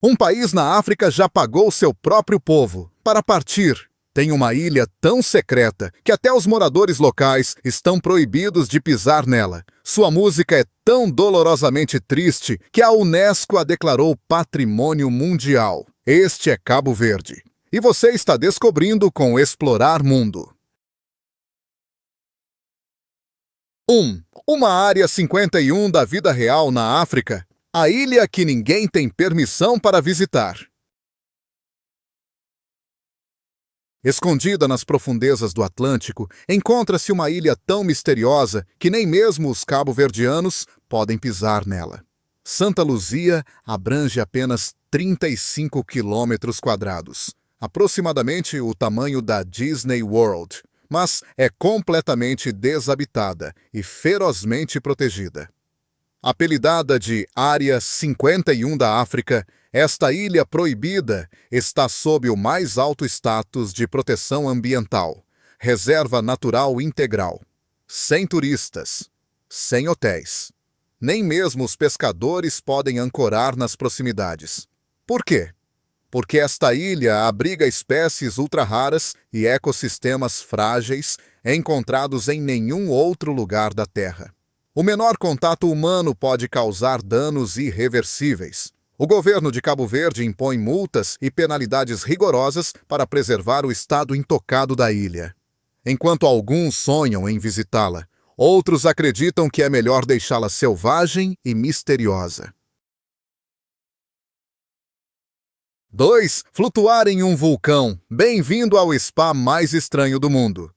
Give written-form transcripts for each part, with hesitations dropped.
Um país na África já pagou seu próprio povo para partir. Tem uma ilha tão secreta que até os moradores locais estão proibidos de pisar nela. Sua música é tão dolorosamente triste que a Unesco a declarou Patrimônio Mundial. Este é Cabo Verde. E você está descobrindo com Explorar Mundo. 1. Uma Área 51 da vida real na África. A ilha que ninguém tem permissão para visitar. Escondida nas profundezas do Atlântico, encontra-se uma ilha tão misteriosa que nem mesmo os cabo-verdianos podem pisar nela. Santa Luzia abrange apenas 35 quilômetros quadrados, aproximadamente o tamanho da Disney World, mas é completamente desabitada e ferozmente protegida. Apelidada de Área 51 da África, esta ilha proibida está sob o mais alto status de proteção ambiental, reserva natural integral, sem turistas, sem hotéis. Nem mesmo os pescadores podem ancorar nas proximidades. Por quê? Porque esta ilha abriga espécies ultra-raras e ecossistemas frágeis encontrados em nenhum outro lugar da Terra. O menor contato humano pode causar danos irreversíveis. O governo de Cabo Verde impõe multas e penalidades rigorosas para preservar o estado intocado da ilha. Enquanto alguns sonham em visitá-la, outros acreditam que é melhor deixá-la selvagem e misteriosa. 2. Flutuar em um vulcão. Bem-vindo ao spa mais estranho do mundo.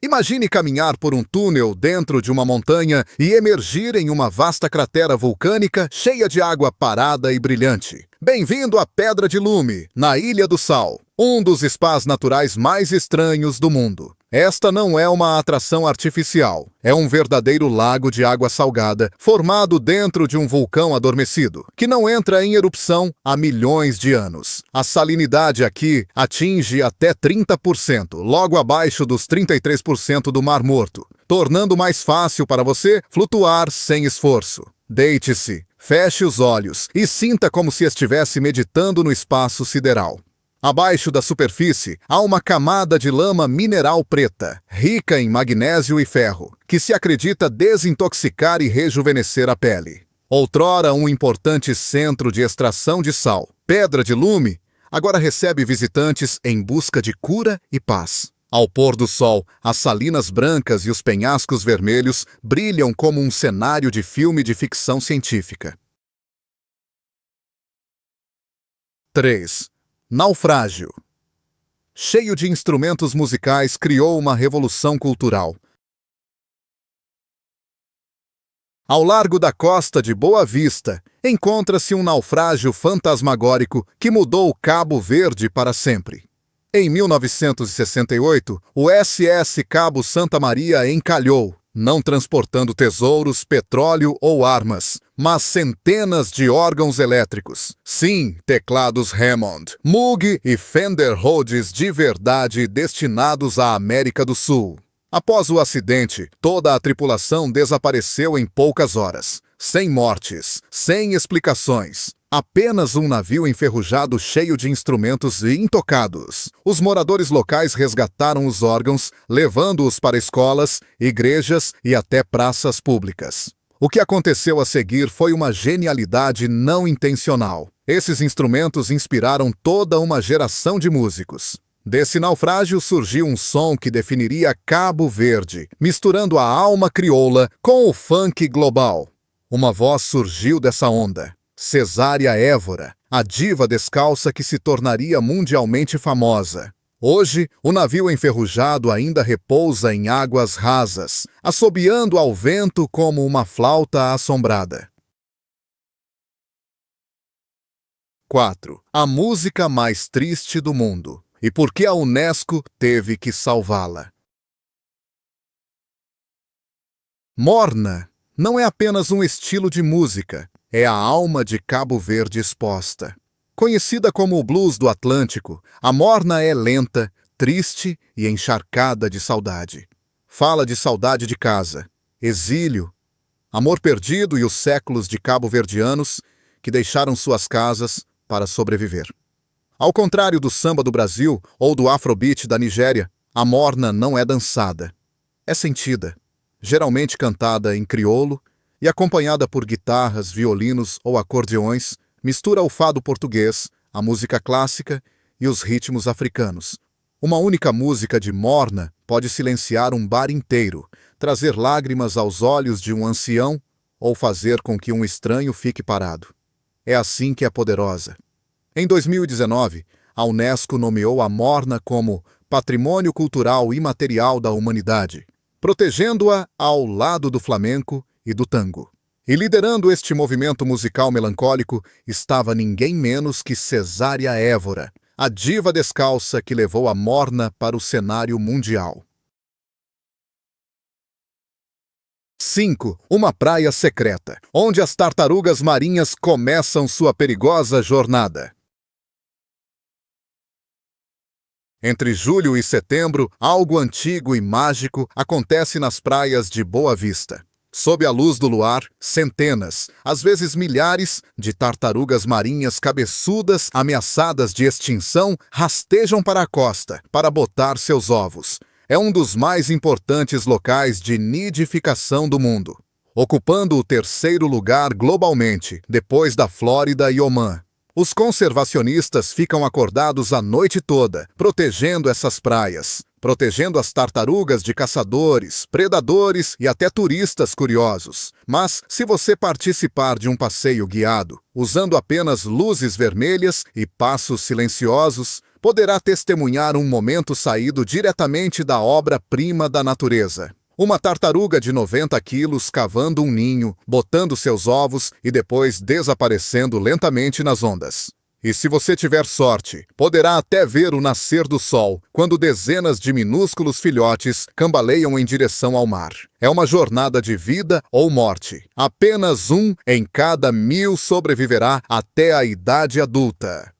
Imagine caminhar por um túnel dentro de uma montanha e emergir em uma vasta cratera vulcânica cheia de água parada e brilhante. Bem-vindo à Pedra de Lume, na Ilha do Sal, um dos spas naturais mais estranhos do mundo. Esta não é uma atração artificial, é um verdadeiro lago de água salgada, formado dentro de um vulcão adormecido, que não entra em erupção há milhões de anos. A salinidade aqui atinge até 30%, logo abaixo dos 33% do Mar Morto, tornando mais fácil para você flutuar sem esforço. Deite-se, feche os olhos e sinta como se estivesse meditando no espaço sideral. Abaixo da superfície, há uma camada de lama mineral preta, rica em magnésio e ferro, que se acredita desintoxicar e rejuvenescer a pele. Outrora um importante centro de extração de sal, Pedra de Lume, agora recebe visitantes em busca de cura e paz. Ao pôr do sol, as salinas brancas e os penhascos vermelhos brilham como um cenário de filme de ficção científica. 3. Naufrágio. Cheio de instrumentos musicais, criou uma revolução cultural. Ao largo da costa de Boa Vista, encontra-se um naufrágio fantasmagórico que mudou Cabo Verde para sempre. Em 1968, o SS Cabo Santa Maria encalhou, não transportando tesouros, petróleo ou armas, mas centenas de órgãos elétricos. Sim, teclados Hammond, Moog e Fender Rhodes de verdade destinados à América do Sul. Após o acidente, toda a tripulação desapareceu em poucas horas, sem mortes, sem explicações. Apenas um navio enferrujado cheio de instrumentos intocados. Os moradores locais resgataram os órgãos, levando-os para escolas, igrejas e até praças públicas. O que aconteceu a seguir foi uma genialidade não intencional. Esses instrumentos inspiraram toda uma geração de músicos. Desse naufrágio surgiu um som que definiria Cabo Verde, misturando a alma crioula com o funk global. Uma voz surgiu dessa onda. Cesária Évora, a diva descalça que se tornaria mundialmente famosa. Hoje, o navio enferrujado ainda repousa em águas rasas, assobiando ao vento como uma flauta assombrada. 4. A música mais triste do mundo. E por que a Unesco teve que salvá-la? Morna não é apenas um estilo de música, é a alma de Cabo Verde exposta. Conhecida como o blues do Atlântico, a morna é lenta, triste e encharcada de saudade. Fala de saudade de casa, exílio, Amor perdido e os séculos de cabo-verdianos que deixaram suas casas para sobreviver. Ao contrário do samba do Brasil ou do afrobeat da Nigéria, a morna não é dançada. É sentida, geralmente cantada em crioulo e acompanhada por guitarras, violinos ou acordeões, mistura o fado português, a música clássica e os ritmos africanos. Uma única música de morna pode silenciar um bar inteiro, trazer lágrimas aos olhos de um ancião ou fazer com que um estranho fique parado. É assim que é poderosa. Em 2019, a Unesco nomeou a morna como Patrimônio Cultural Imaterial da Humanidade, protegendo-a ao lado do flamenco e do tango. E liderando este movimento musical melancólico estava ninguém menos que Cesária Évora, a diva descalça que levou a morna para o cenário mundial. 5. Uma praia secreta, onde as tartarugas marinhas começam sua perigosa jornada. Entre julho e setembro, algo antigo e mágico acontece nas praias de Boa Vista. Sob a luz do luar, centenas, às vezes milhares, de tartarugas marinhas cabeçudas ameaçadas de extinção rastejam para a costa para botar seus ovos. É um dos mais importantes locais de nidificação do mundo, ocupando o terceiro lugar globalmente, depois da Flórida e Omã. Os conservacionistas ficam acordados a noite toda, protegendo essas praias, protegendo as tartarugas de caçadores, predadores e até turistas curiosos. Mas, se você participar de um passeio guiado, usando apenas luzes vermelhas e passos silenciosos, poderá testemunhar um momento saído diretamente da obra-prima da natureza. Uma tartaruga de 90 quilos cavando um ninho, botando seus ovos e depois desaparecendo lentamente nas ondas. E se você tiver sorte, poderá até ver o nascer do sol, quando dezenas de minúsculos filhotes cambaleiam em direção ao mar. É uma jornada de vida ou morte. Apenas um em cada 1000 sobreviverá até a idade adulta.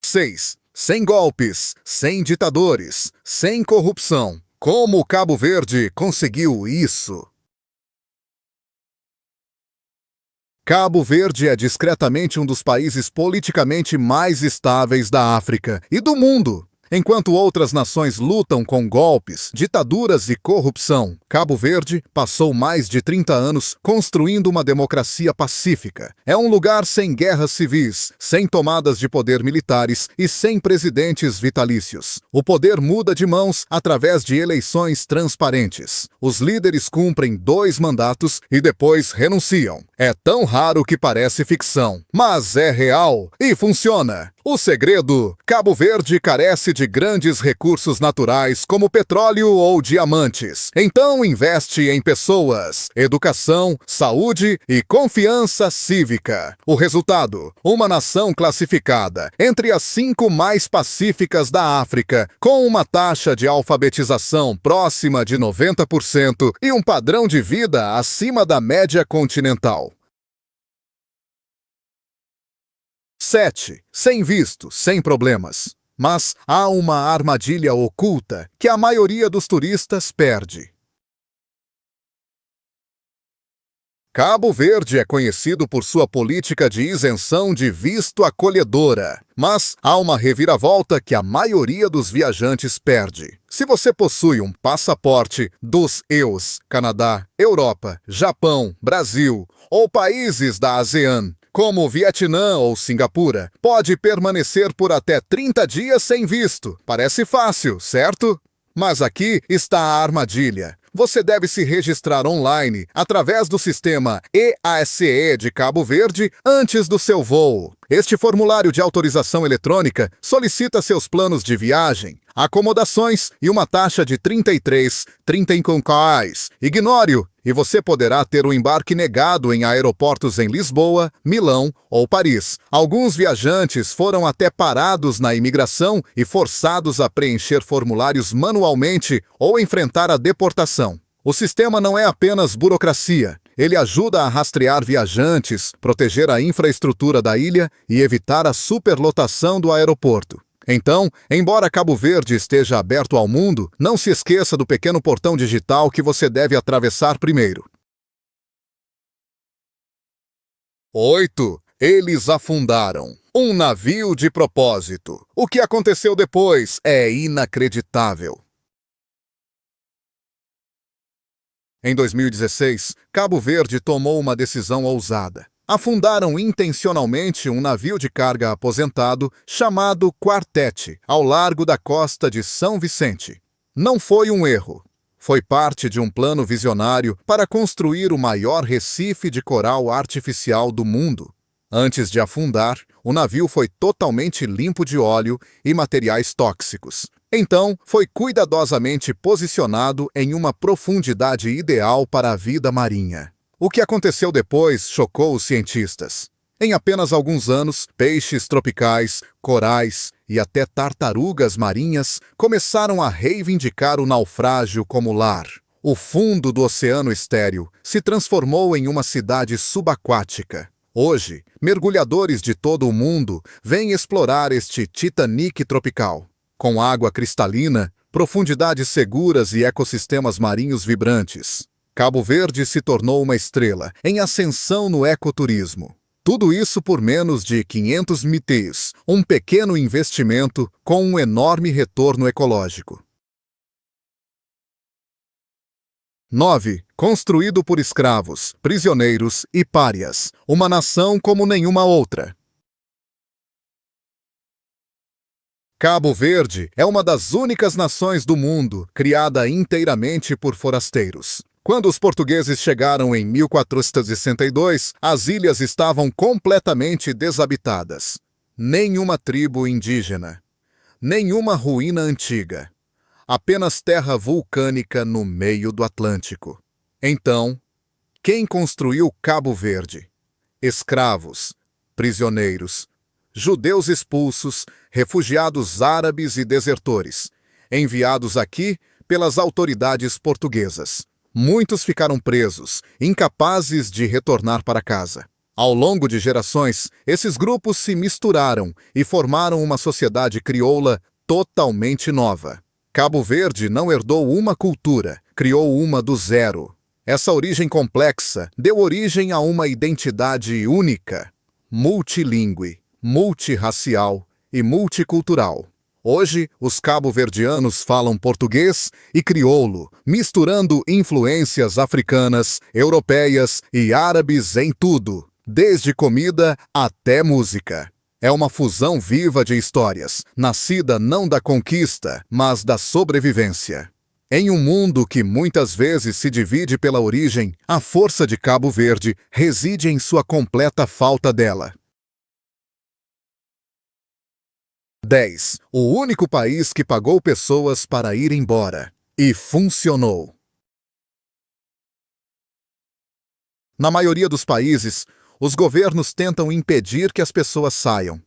6. Sem golpes, sem ditadores, sem corrupção. Como Cabo Verde conseguiu isso? Cabo Verde é discretamente um dos países politicamente mais estáveis da África e do mundo. Enquanto outras nações lutam com golpes, ditaduras e corrupção, Cabo Verde passou mais de 30 anos construindo uma democracia pacífica. É um lugar sem guerras civis, sem tomadas de poder militares e sem presidentes vitalícios. O poder muda de mãos através de eleições transparentes. Os líderes cumprem 2 mandatos e depois renunciam. É tão raro que parece ficção, mas é real e funciona. O segredo: Cabo Verde carece de grandes recursos naturais como petróleo ou diamantes. Então investe em pessoas, educação, saúde e confiança cívica. O resultado: uma nação classificada entre as 5 mais pacíficas da África, com uma taxa de alfabetização próxima de 90% e um padrão de vida acima da média continental. 7. Sem visto, sem problemas. Mas há uma armadilha oculta que a maioria dos turistas perde. Cabo Verde é conhecido por sua política de isenção de visto acolhedora, mas há uma reviravolta que a maioria dos viajantes perde. Se você possui um passaporte dos EUs, Canadá, Europa, Japão, Brasil ou países da ASEAN, como Vietnã ou Singapura, pode permanecer por até 30 dias sem visto. Parece fácil, certo? Mas aqui está a armadilha. Você deve se registrar online através do sistema EASE de Cabo Verde antes do seu voo. Este formulário de autorização eletrônica solicita seus planos de viagem, acomodações e uma taxa de 35 reais. Ignore-o e você poderá ter o embarque negado em aeroportos em Lisboa, Milão ou Paris. Alguns viajantes foram até parados na imigração e forçados a preencher formulários manualmente ou enfrentar a deportação. O sistema não é apenas burocracia. Ele ajuda a rastrear viajantes, proteger a infraestrutura da ilha e evitar a superlotação do aeroporto. Então, embora Cabo Verde esteja aberto ao mundo, não se esqueça do pequeno portão digital que você deve atravessar primeiro. 8. Eles afundaram um navio de propósito. O que aconteceu depois é inacreditável. Em 2016, Cabo Verde tomou uma decisão ousada. Afundaram intencionalmente um navio de carga aposentado chamado Quartete, ao largo da costa de São Vicente. Não foi um erro. Foi parte de um plano visionário para construir o maior recife de coral artificial do mundo. Antes de afundar, o navio foi totalmente limpo de óleo e materiais tóxicos. Então, foi cuidadosamente posicionado em uma profundidade ideal para a vida marinha. O que aconteceu depois chocou os cientistas. Em apenas alguns anos, peixes tropicais, corais e até tartarugas marinhas começaram a reivindicar o naufrágio como lar. O fundo do oceano estéril se transformou em uma cidade subaquática. Hoje, mergulhadores de todo o mundo vêm explorar este Titanic tropical. Com água cristalina, profundidades seguras e ecossistemas marinhos vibrantes, Cabo Verde se tornou uma estrela em ascensão no ecoturismo. Tudo isso por menos de 500 MTs, um pequeno investimento com um enorme retorno ecológico. 9. Construído por escravos, prisioneiros e párias, uma nação como nenhuma outra. Cabo Verde é uma das únicas nações do mundo criada inteiramente por forasteiros. Quando os portugueses chegaram em 1462, as ilhas estavam completamente desabitadas. Nenhuma tribo indígena, nenhuma ruína antiga. Apenas terra vulcânica no meio do Atlântico. Então, quem construiu Cabo Verde? Escravos, prisioneiros, judeus expulsos, refugiados árabes e desertores, enviados aqui pelas autoridades portuguesas. Muitos ficaram presos, incapazes de retornar para casa. Ao longo de gerações, esses grupos se misturaram e formaram uma sociedade crioula totalmente nova. Cabo Verde não herdou uma cultura, criou uma do zero. Essa origem complexa deu origem a uma identidade única, multilingüe, multirracial e multicultural. Hoje, os cabo-verdianos falam português e crioulo, misturando influências africanas, europeias e árabes em tudo, desde comida até música. É uma fusão viva de histórias, nascida não da conquista, mas da sobrevivência. Em um mundo que muitas vezes se divide pela origem, a força de Cabo Verde reside em sua completa falta dela. 10. O único país que pagou pessoas para ir embora. E funcionou. Na maioria dos países, os governos tentam impedir que as pessoas saiam.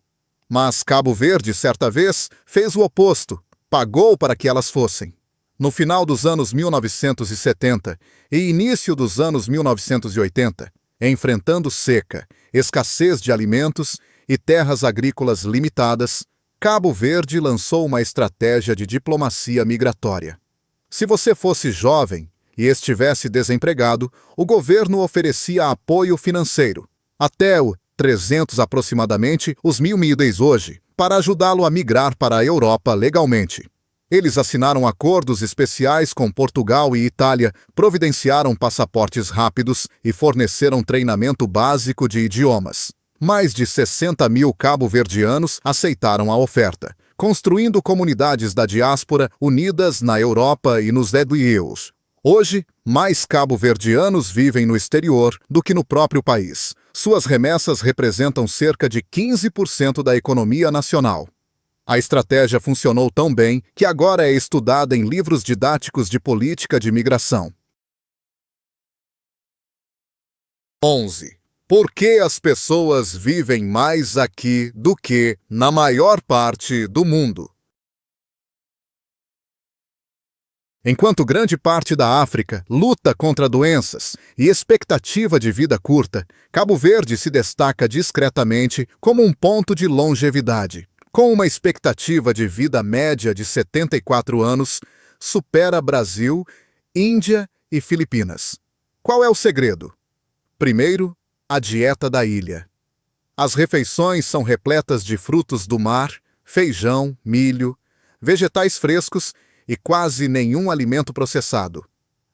Mas Cabo Verde, certa vez, fez o oposto, pagou para que elas fossem. No final dos anos 1970 e início dos anos 1980, enfrentando seca, escassez de alimentos e terras agrícolas limitadas, Cabo Verde lançou uma estratégia de diplomacia migratória. Se você fosse jovem e estivesse desempregado, o governo oferecia apoio financeiro, até o 300 aproximadamente os 1.000 mídeis hoje, para ajudá-lo a migrar para a Europa legalmente. Eles assinaram acordos especiais com Portugal e Itália, providenciaram passaportes rápidos e forneceram treinamento básico de idiomas. Mais de 60.000 cabo-verdianos aceitaram a oferta, construindo comunidades da diáspora unidas na Europa e nos EUs. Hoje, mais cabo-verdianos vivem no exterior do que no próprio país. Suas remessas representam cerca de 15% da economia nacional. A estratégia funcionou tão bem que agora é estudada em livros didáticos de política de imigração. 11. Por que as pessoas vivem mais aqui do que na maior parte do mundo? Enquanto grande parte da África luta contra doenças e expectativa de vida curta, Cabo Verde se destaca discretamente como um ponto de longevidade. Com uma expectativa de vida média de 74 anos, supera Brasil, Índia e Filipinas. Qual é o segredo? Primeiro, a dieta da ilha. As refeições são repletas de frutos do mar, feijão, milho, vegetais frescos e quase nenhum alimento processado.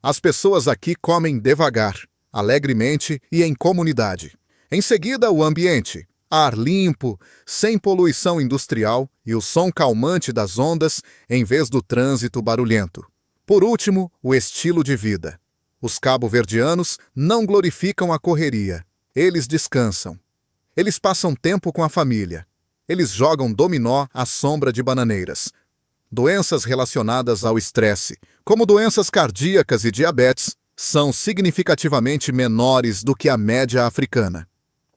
As pessoas aqui comem devagar, alegremente e em comunidade. Em seguida, o ambiente. Ar limpo, sem poluição industrial e o som calmante das ondas em vez do trânsito barulhento. Por último, o estilo de vida. Os cabo-verdianos não glorificam a correria. Eles descansam. Eles passam tempo com a família. Eles jogam dominó à sombra de bananeiras. Doenças relacionadas ao estresse, como doenças cardíacas e diabetes, são significativamente menores do que a média africana.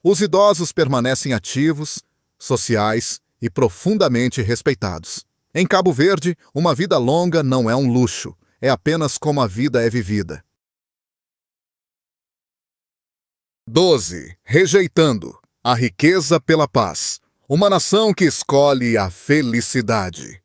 Os idosos permanecem ativos, sociais e profundamente respeitados. Em Cabo Verde, uma vida longa não é um luxo, é apenas como a vida é vivida. 12. Rejeitando a riqueza pela paz. Uma nação que escolhe a felicidade.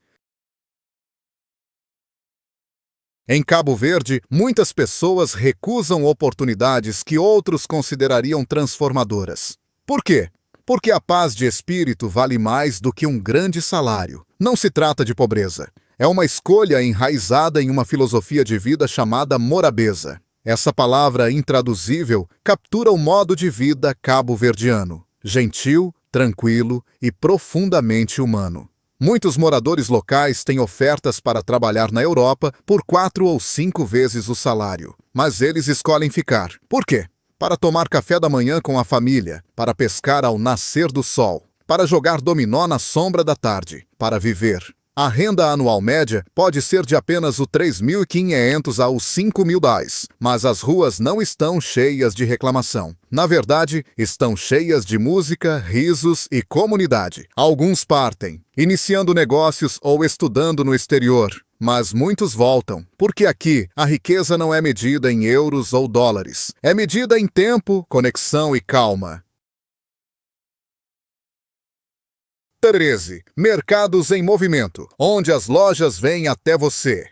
Em Cabo Verde, muitas pessoas recusam oportunidades que outros considerariam transformadoras. Por quê? Porque a paz de espírito vale mais do que um grande salário. Não se trata de pobreza. É uma escolha enraizada em uma filosofia de vida chamada morabeza. Essa palavra intraduzível captura o modo de vida cabo-verdiano, gentil, tranquilo e profundamente humano. Muitos moradores locais têm ofertas para trabalhar na Europa por 4 ou 5 vezes o salário, mas eles escolhem ficar. Por quê? Para tomar café da manhã com a família, para pescar ao nascer do sol, para jogar dominó na sombra da tarde, para viver. A renda anual média pode ser de apenas os 3.500 aos 5.000 reais, mas as ruas não estão cheias de reclamação. Na verdade, estão cheias de música, risos e comunidade. Alguns partem, iniciando negócios ou estudando no exterior, mas muitos voltam, porque aqui a riqueza não é medida em euros ou dólares. É medida em tempo, conexão e calma. 13. Mercados em movimento, onde as lojas vêm até você.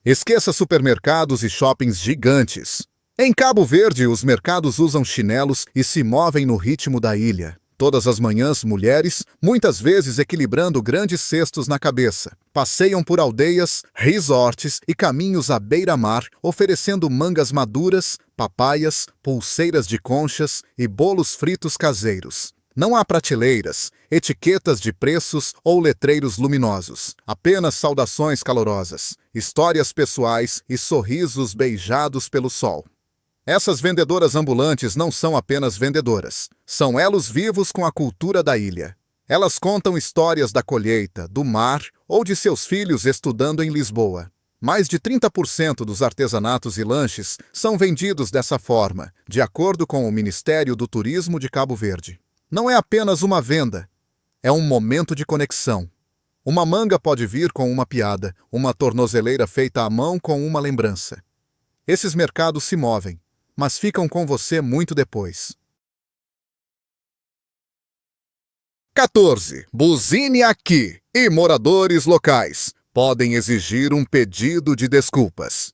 Esqueça supermercados e shoppings gigantes. Em Cabo Verde, os mercados usam chinelos e se movem no ritmo da ilha. Todas as manhãs, mulheres, muitas vezes equilibrando grandes cestos na cabeça, passeiam por aldeias, resorts e caminhos à beira-mar, oferecendo mangas maduras, papaias, pulseiras de conchas e bolos fritos caseiros. Não há prateleiras, etiquetas de preços ou letreiros luminosos. Apenas saudações calorosas, histórias pessoais e sorrisos beijados pelo sol. Essas vendedoras ambulantes não são apenas vendedoras. São elos vivos com a cultura da ilha. Elas contam histórias da colheita, do mar ou de seus filhos estudando em Lisboa. Mais de 30% dos artesanatos e lanches são vendidos dessa forma, de acordo com o Ministério do Turismo de Cabo Verde. Não é apenas uma venda, é um momento de conexão. Uma manga pode vir com uma piada, uma tornozeleira feita à mão com uma lembrança. Esses mercados se movem, mas ficam com você muito depois. 14. Buzine aqui e moradores locais podem exigir um pedido de desculpas.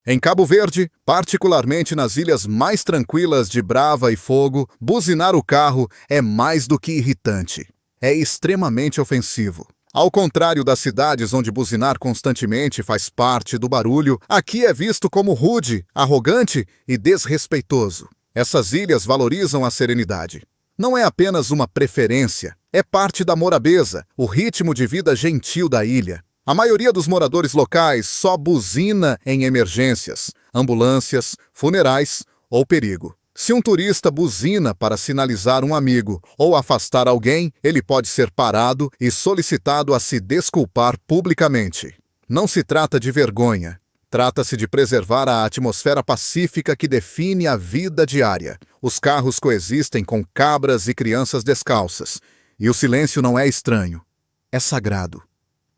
Em Cabo Verde, particularmente nas ilhas mais tranquilas de Brava e Fogo, buzinar o carro é mais do que irritante. É extremamente ofensivo. Ao contrário das cidades onde buzinar constantemente faz parte do barulho, aqui é visto como rude, arrogante e desrespeitoso. Essas ilhas valorizam a serenidade. Não é apenas uma preferência, é parte da morabeza, o ritmo de vida gentil da ilha. A maioria dos moradores locais só buzina em emergências, ambulâncias, funerais ou perigo. Se um turista buzina para sinalizar um amigo ou afastar alguém, ele pode ser parado e solicitado a se desculpar publicamente. Não se trata de vergonha. Trata-se de preservar a atmosfera pacífica que define a vida diária. Os carros coexistem com cabras e crianças descalças. E o silêncio não é estranho. É sagrado.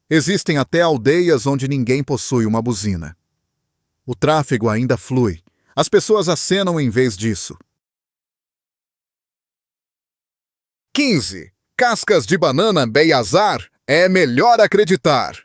Existem até aldeias onde ninguém possui uma buzina. O tráfego ainda flui. As pessoas acenam em vez disso. 15. Cascas de banana Beiazar é melhor acreditar.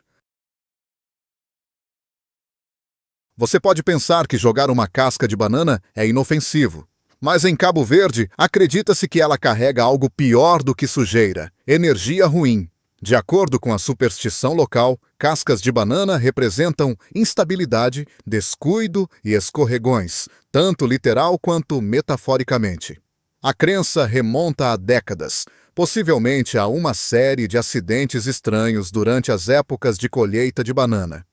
Você pode pensar que jogar uma casca de banana é inofensivo. Mas em Cabo Verde, acredita-se que ela carrega algo pior do que sujeira: energia ruim. De acordo com a superstição local, cascas de banana representam instabilidade, descuido e escorregões, tanto literal quanto metaforicamente. A crença remonta a décadas, possivelmente a uma série de acidentes estranhos durante as épocas de colheita de banana.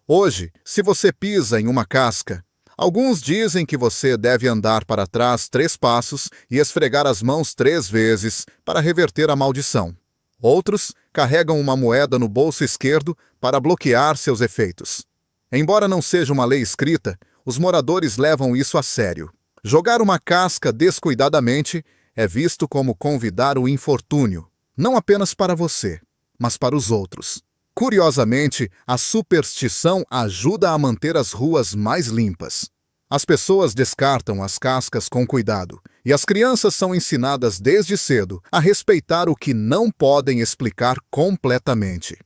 Hoje, se você pisa em uma casca, alguns dizem que você deve andar para trás 3 passos e esfregar as mãos 3 vezes para reverter a maldição. Outros carregam uma moeda no bolso esquerdo para bloquear seus efeitos. Embora não seja uma lei escrita, os moradores levam isso a sério. Jogar uma casca descuidadamente é visto como convidar o infortúnio, não apenas para você, mas para os outros. Curiosamente, a superstição ajuda a manter as ruas mais limpas. As pessoas descartam as cascas com cuidado, e as crianças são ensinadas desde cedo a respeitar o que não podem explicar completamente.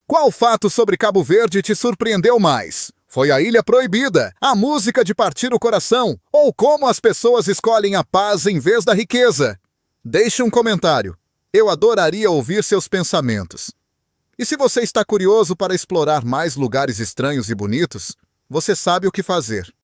Qual fato sobre Cabo Verde te surpreendeu mais? Foi a Ilha Proibida, a música de partir o coração, ou como as pessoas escolhem a paz em vez da riqueza? Deixe um comentário. Eu adoraria ouvir seus pensamentos. E se você está curioso para explorar mais lugares estranhos e bonitos, você sabe o que fazer.